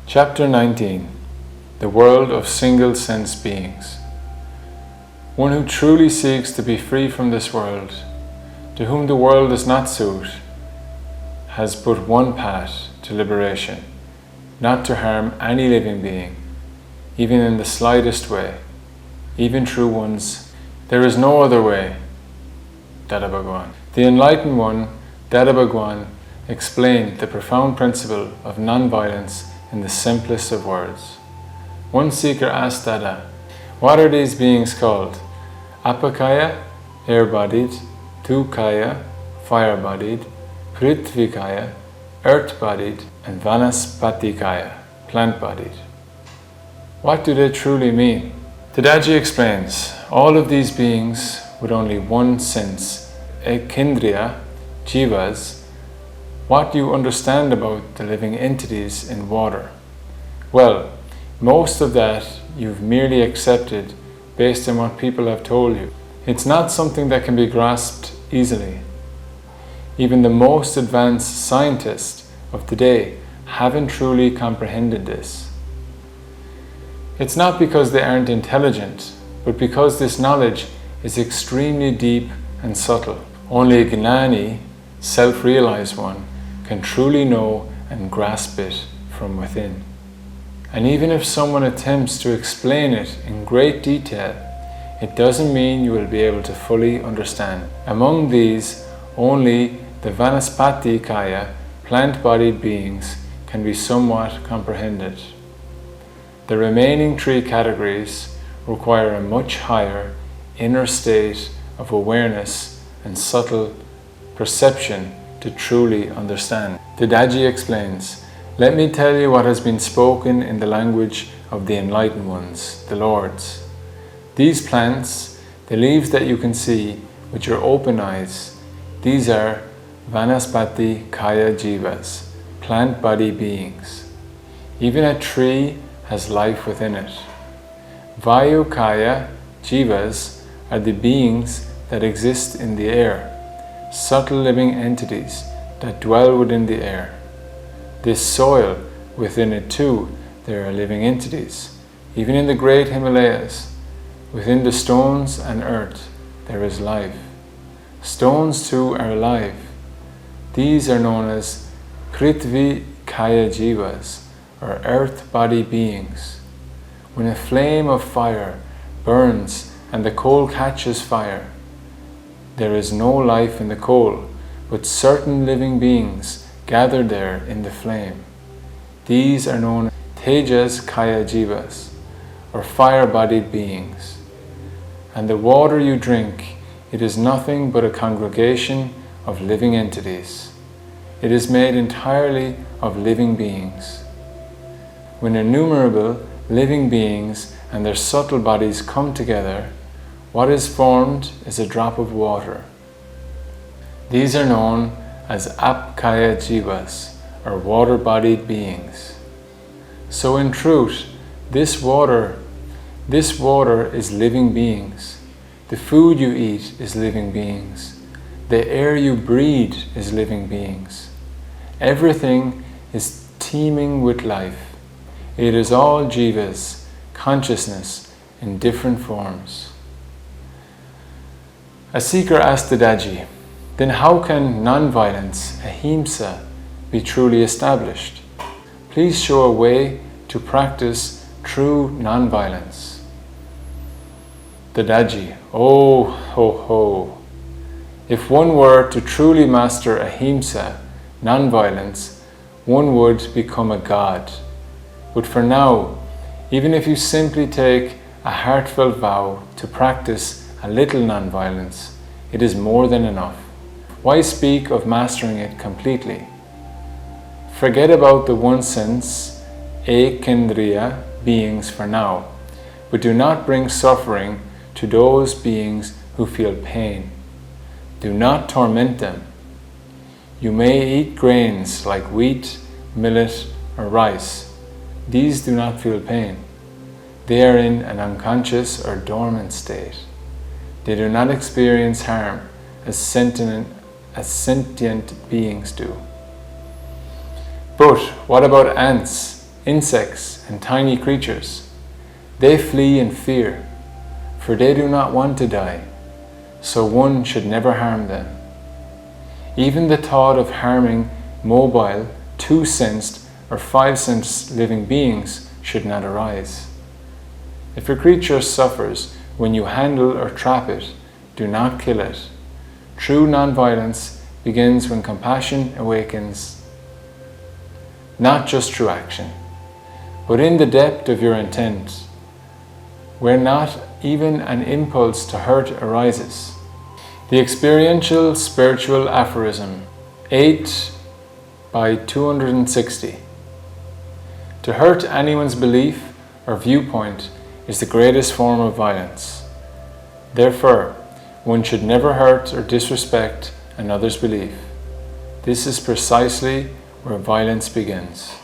Chapter 19. The World of Single Sense Beings. One who truly seeks to be free from this world, to whom the world does not suit, has but one path to liberation, not to harm any living being, even in the slightest way, even through one's. There is no other way. Dada Bhagwan. The enlightened one, Dada Bhagwan, explained the profound principle of non-violence in the simplest of words. One seeker asked Dada, "What are these beings called? Apakaya, air-bodied; Tukaya, fire-bodied; Prithvikaya, earth-bodied; and Vanaspatikaya, plant-bodied. What do they truly mean?" Dadaji explains, all of these beings with only one sense, ekindriya, jivas. What do you understand about the living entities in water? Well, most of that you've merely accepted based on what people have told you. It's not something that can be grasped easily. Even the most advanced scientists of today haven't truly comprehended this. It's not because they aren't intelligent, but because this knowledge is extremely deep and subtle. Only a Gnani, self-realized one, can truly know and grasp it from within. And even if someone attempts to explain it in great detail, it doesn't mean you will be able to fully understand. Among these, only the Vanaspatikaya, plant-bodied beings, can be somewhat comprehended. The remaining three categories require a much higher inner state of awareness and subtle perception to truly understand. Dadaji explains, "Let me tell you what has been spoken in the language of the enlightened ones, the Lords. These plants, the leaves that you can see with your open eyes, these are Vanaspati Kaya Jivas, plant body beings. Even a tree has life within it. Vayu Kaya Jivas are the beings that exist in the air, subtle living entities that dwell within the air. This soil, within it too, there are living entities. Even in the great Himalayas, within the stones and earth, there is life. Stones too are alive. These are known as Prithvi Kaya Jivas, or earth body beings. When a flame of fire burns and the coal catches fire, there is no life in the coal, but certain living beings gather there in the flame. These are known as Tejas Kaya Jivas, or fire-bodied beings. And the water you drink, it is nothing but a congregation of living entities. It is made entirely of living beings. When innumerable living beings and their subtle bodies come together, what is formed is a drop of water. These are known as Apkaya Jivas, or water-bodied beings. So in truth, this water is living beings. The food you eat is living beings. The air you breathe is living beings. Everything is teeming with life. It is all jivas, consciousness in different forms. A seeker asked Dadaji, "Then how can non-violence, ahimsa, be truly established? Please show a way to practice true non-violence." Dadaji, "Oh ho ho! If one were to truly master ahimsa, non-violence, one would become a god. But for now, even if you simply take a heartfelt vow to practice a little non-violence, it is more than enough. Why speak of mastering it completely? Forget about the one sense, ekindriya beings for now, but do not bring suffering to those beings who feel pain. Do not torment them. You may eat grains like wheat, millet, or rice. These do not feel pain. They are in an unconscious or dormant state. They do not experience harm as sentient beings do. But what about ants, insects and tiny creatures. They flee in fear, for they do not want to die, so one should never harm them. Even the thought of harming mobile, two-sensed or five-sensed living beings should not arise. If a creature suffers when you handle or trap it, do not kill it. True non-violence begins when compassion awakens, not just through action, but in the depth of your intent, where not even an impulse to hurt arises. The experiential spiritual aphorism 8 by 260. To hurt anyone's belief or viewpoint is the greatest form of violence. Therefore, one should never hurt or disrespect another's belief. This is precisely where violence begins.